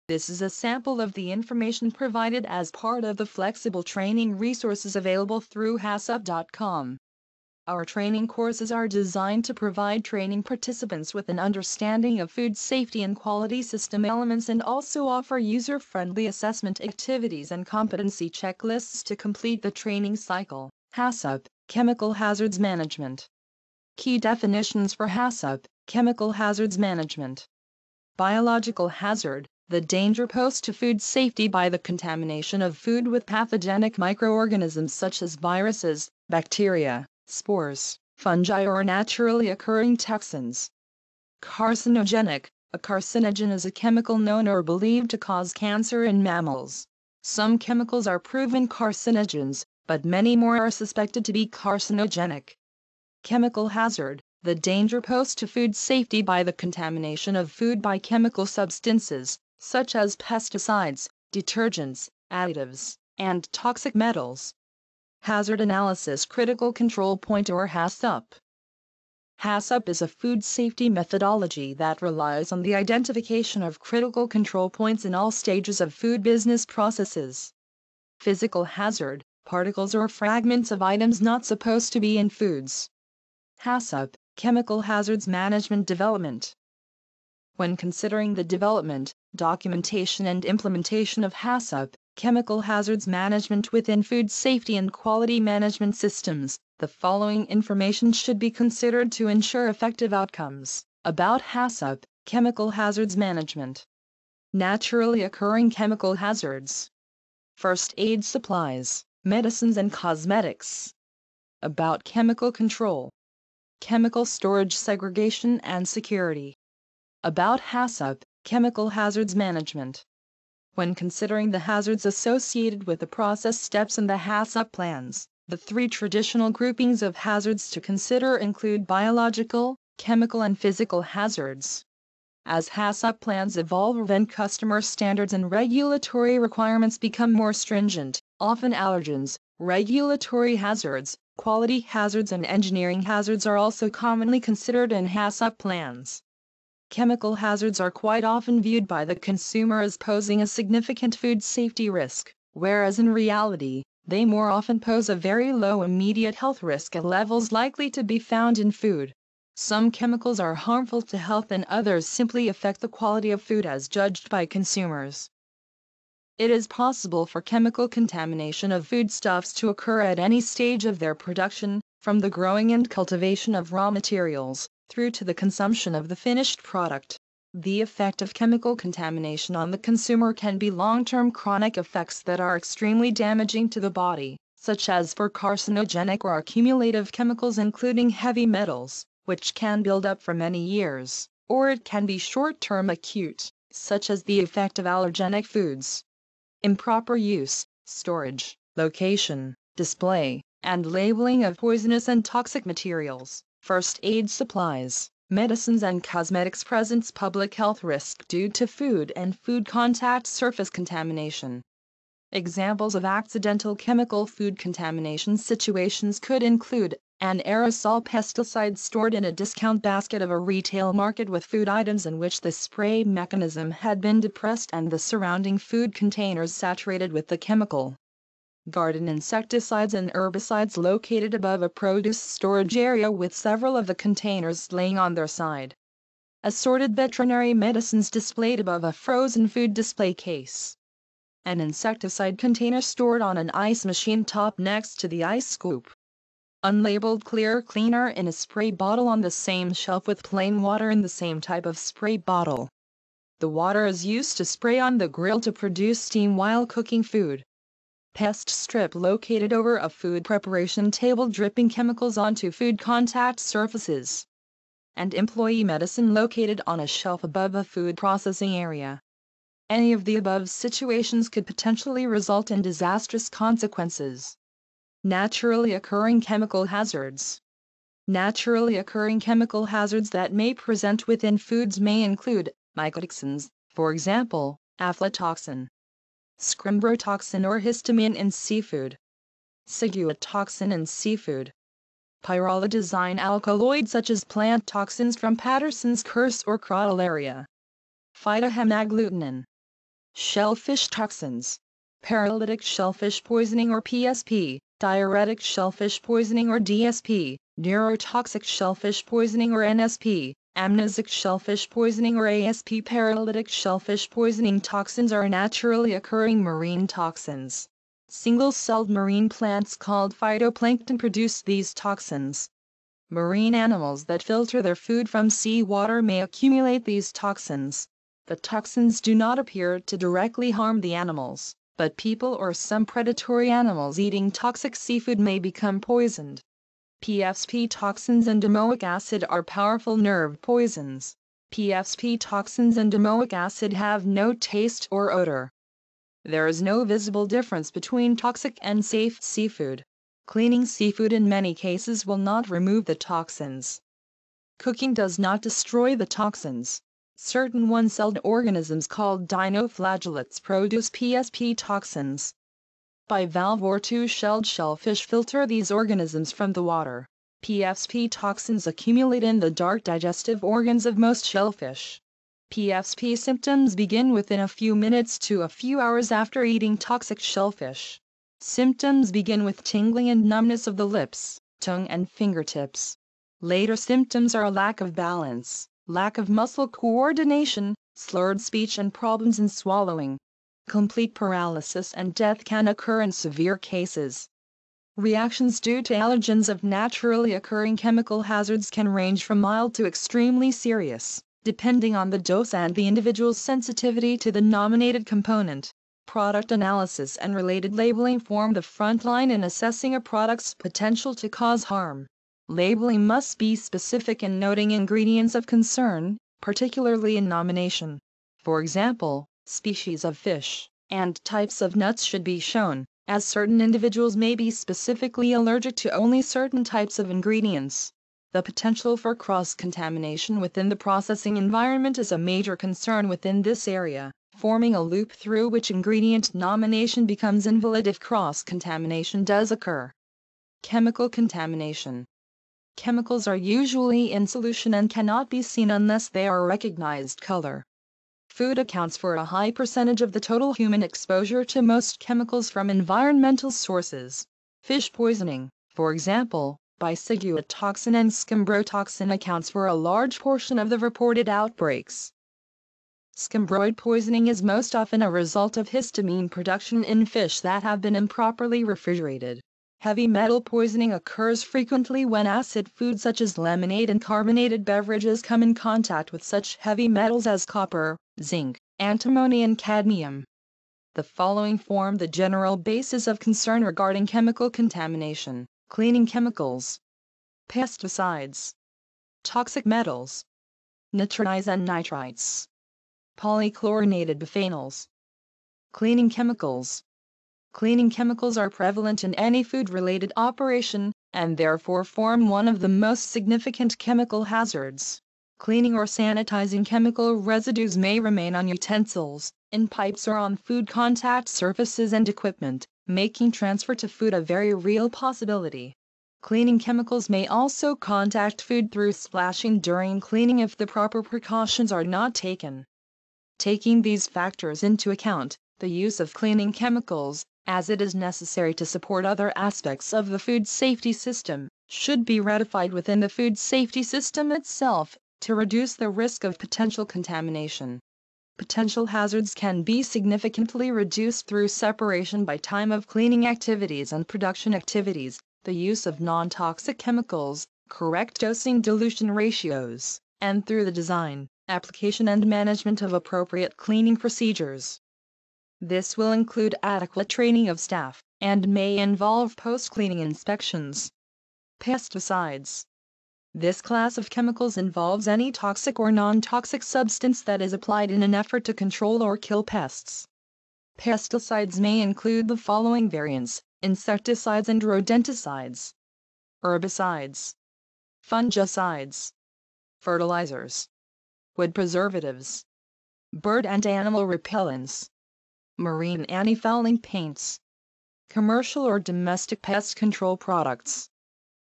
This is a sample of the information provided as part of the flexible training resources available through HACCP.com. Our training courses are designed to provide training participants with an understanding of food safety and quality system elements and also offer user-friendly assessment activities and competency checklists to complete the training cycle. HACCP, Chemical Hazards Management. Key definitions for HACCP, Chemical Hazards Management. Biological hazard, the danger posed to food safety by the contamination of food with pathogenic microorganisms such as viruses, bacteria, spores, fungi or naturally occurring toxins. Carcinogenic, a carcinogen is a chemical known or believed to cause cancer in mammals. Some chemicals are proven carcinogens, but many more are suspected to be carcinogenic. Chemical hazard, the danger posed to food safety by the contamination of food by chemical substances, such as pesticides, detergents, additives, and toxic metals. Hazard Analysis Critical Control Point or HACCP. HACCP is a food safety methodology that relies on the identification of critical control points in all stages of food business processes. Physical hazard, particles or fragments of items not supposed to be in foods. HACCP, Chemical Hazards Management Development. When considering the development, documentation and implementation of HACCP, Chemical Hazards Management within food safety and quality management systems, the following information should be considered to ensure effective outcomes. About HACCP, Chemical Hazards Management. Naturally occurring chemical hazards. First aid supplies, medicines and cosmetics. About chemical control. Chemical storage segregation and security. About HACCP, Chemical Hazards Management. When considering the hazards associated with the process steps in the HACCP plans, the three traditional groupings of hazards to consider include biological, chemical and physical hazards. As HACCP plans evolve and customer standards and regulatory requirements become more stringent, often allergens, regulatory hazards, quality hazards and engineering hazards are also commonly considered in HACCP plans. Chemical hazards are quite often viewed by the consumer as posing a significant food safety risk, whereas in reality, they more often pose a very low immediate health risk at levels likely to be found in food. Some chemicals are harmful to health and others simply affect the quality of food as judged by consumers. It is possible for chemical contamination of foodstuffs to occur at any stage of their production, from the growing and cultivation of raw materials, through to the consumption of the finished product. The effect of chemical contamination on the consumer can be long-term chronic effects that are extremely damaging to the body, such as for carcinogenic or accumulative chemicals including heavy metals, which can build up for many years, or it can be short-term acute, such as the effect of allergenic foods. Improper use, storage, location, display, and labeling of poisonous and toxic materials, first aid supplies, medicines and cosmetics presents public health risk due to food and food contact surface contamination. Examples of accidental chemical food contamination situations could include an aerosol pesticide stored in a discount basket of a retail market with food items in which the spray mechanism had been depressed and the surrounding food containers saturated with the chemical. Garden insecticides and herbicides located above a produce storage area with several of the containers laying on their side. Assorted veterinary medicines displayed above a frozen food display case. An insecticide container stored on an ice machine top next to the ice scoop. Unlabeled clear cleaner in a spray bottle on the same shelf with plain water in the same type of spray bottle. The water is used to spray on the grill to produce steam while cooking food. Pest strip located over a food preparation table dripping chemicals onto food contact surfaces. And employee medicine located on a shelf above a food processing area. Any of the above situations could potentially result in disastrous consequences. Naturally occurring chemical hazards. Naturally occurring chemical hazards that may present within foods may include mycotoxins, for example, aflatoxin, scrimbrotoxin or histamine in seafood, ciguatoxin in seafood, pyrrolidazine alkaloids such as plant toxins from Patterson's curse or crotalaria, phytohemagglutinin. Shellfish toxins. Paralytic shellfish poisoning or PSP, diuretic shellfish poisoning or DSP, neurotoxic shellfish poisoning or NSP, amnesic shellfish poisoning or ASP. Paralytic shellfish poisoning toxins are naturally occurring marine toxins. Single-celled marine plants called phytoplankton produce these toxins. Marine animals that filter their food from seawater may accumulate these toxins. The toxins do not appear to directly harm the animals, but people or some predatory animals eating toxic seafood may become poisoned. PSP toxins and domoic acid are powerful nerve poisons. PSP toxins and domoic acid have no taste or odor. There is no visible difference between toxic and safe seafood. Cleaning seafood in many cases will not remove the toxins. Cooking does not destroy the toxins. Certain one-celled organisms called dinoflagellates produce PSP toxins. Bivalve or two-shelled shellfish filter these organisms from the water. PSP toxins accumulate in the dark digestive organs of most shellfish. PSP symptoms begin within a few minutes to a few hours after eating toxic shellfish. Symptoms begin with tingling and numbness of the lips, tongue and fingertips. Later symptoms are a lack of balance, lack of muscle coordination, slurred speech and problems in swallowing. Complete paralysis and death can occur in severe cases. Reactions due to allergens of naturally occurring chemical hazards can range from mild to extremely serious, depending on the dose and the individual's sensitivity to the nominated component. Product analysis and related labeling form the front line in assessing a product's potential to cause harm. Labeling must be specific in noting ingredients of concern, particularly in nomination. For example, species of fish and types of nuts should be shown, as certain individuals may be specifically allergic to only certain types of ingredients. The potential for cross-contamination within the processing environment is a major concern within this area, forming a loop through which ingredient nomination becomes invalid if cross-contamination does occur. Chemical contamination. Chemicals are usually in solution and cannot be seen unless they are recognized color. Food accounts for a high percentage of the total human exposure to most chemicals from environmental sources. Fish poisoning, for example, by ciguate toxin and scombrotoxin accounts for a large portion of the reported outbreaks. Scombroid poisoning is most often a result of histamine production in fish that have been improperly refrigerated. Heavy metal poisoning occurs frequently when acid foods such as lemonade and carbonated beverages come in contact with such heavy metals as copper, zinc, antimony and cadmium. The following form the general basis of concern regarding chemical contamination: cleaning chemicals, pesticides, toxic metals, nitrites and nitrites, polychlorinated biphenyls. Cleaning chemicals. Cleaning chemicals are prevalent in any food-related operation, and therefore form one of the most significant chemical hazards. Cleaning or sanitizing chemical residues may remain on utensils, in pipes or on food contact surfaces and equipment, making transfer to food a very real possibility. Cleaning chemicals may also contact food through splashing during cleaning if the proper precautions are not taken. Taking these factors into account, the use of cleaning chemicals, as it is necessary to support other aspects of the food safety system, should be ratified within the food safety system itself, to reduce the risk of potential contamination. Potential hazards can be significantly reduced through separation by time of cleaning activities and production activities, the use of non-toxic chemicals, correct dosing dilution ratios, and through the design, application and management of appropriate cleaning procedures. This will include adequate training of staff, and may involve post-cleaning inspections. Pesticides. This class of chemicals involves any toxic or non-toxic substance that is applied in an effort to control or kill pests. Pesticides may include the following variants: insecticides and rodenticides, herbicides, fungicides, fertilizers, wood preservatives, bird and animal repellents, marine anti-fouling paints, commercial or domestic pest control products.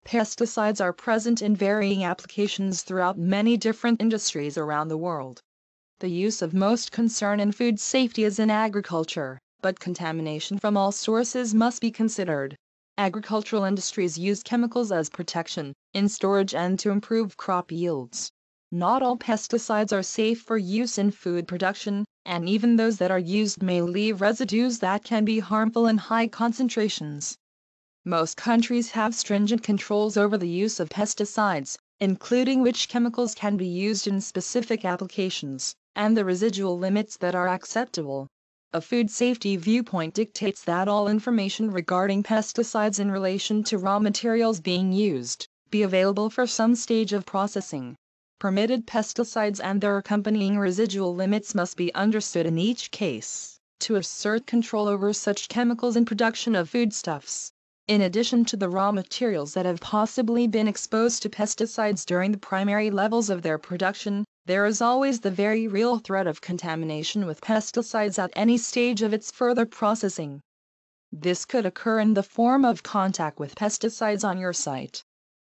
Pesticides are present in varying applications throughout many different industries around the world. The use of most concern in food safety is in agriculture, but contamination from all sources must be considered. Agricultural industries use chemicals as protection, in storage and to improve crop yields. Not all pesticides are safe for use in food production, and even those that are used may leave residues that can be harmful in high concentrations. Most countries have stringent controls over the use of pesticides, including which chemicals can be used in specific applications, and the residual limits that are acceptable. A food safety viewpoint dictates that all information regarding pesticides in relation to raw materials being used be available for some stage of processing. Permitted pesticides and their accompanying residual limits must be understood in each case to assert control over such chemicals in production of foodstuffs. In addition to the raw materials that have possibly been exposed to pesticides during the primary levels of their production, there is always the very real threat of contamination with pesticides at any stage of its further processing. This could occur in the form of contact with pesticides on your site.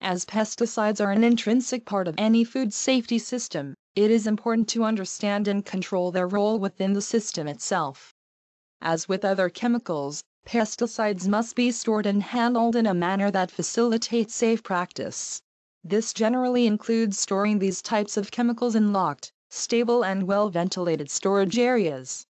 As pesticides are an intrinsic part of any food safety system, it is important to understand and control their role within the system itself. As with other chemicals, pesticides must be stored and handled in a manner that facilitates safe practice. This generally includes storing these types of chemicals in locked, stable and well-ventilated storage areas.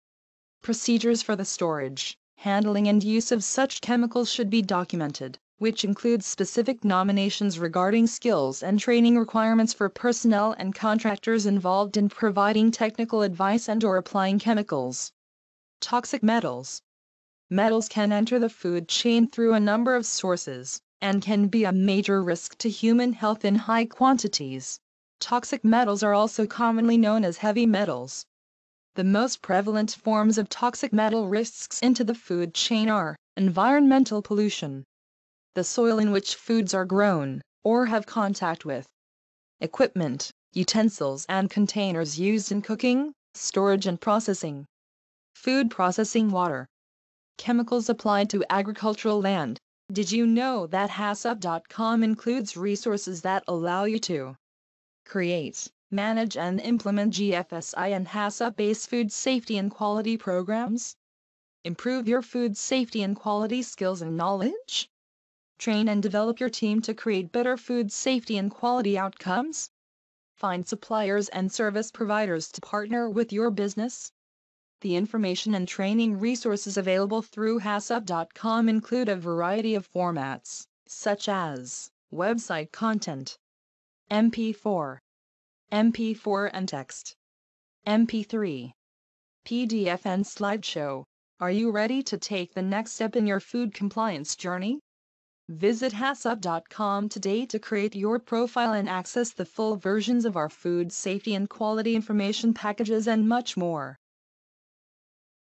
Procedures for the storage, handling and use of such chemicals should be documented, which includes specific nominations regarding skills and training requirements for personnel and contractors involved in providing technical advice and/or applying chemicals. Toxic metals. Metals can enter the food chain through a number of sources, and can be a major risk to human health in high quantities. Toxic metals are also commonly known as heavy metals. The most prevalent forms of toxic metal risks into the food chain are environmental pollution, the soil in which foods are grown, or have contact with, equipment, utensils and containers used in cooking, storage and processing, food processing water, chemicals applied to agricultural land. Did you know that HACCP.com includes resources that allow you to create, manage and implement GFSI and HACCP-based food safety and quality programs? Improve your food safety and quality skills and knowledge? Train and develop your team to create better food safety and quality outcomes? Find suppliers and service providers to partner with your business? The information and training resources available through HACCP.com include a variety of formats, such as website content, MP4, MP4 and text, MP3, PDF and slideshow. Are you ready to take the next step in your food compliance journey? Visit HACCP.com today to create your profile and access the full versions of our food safety and quality information packages and much more.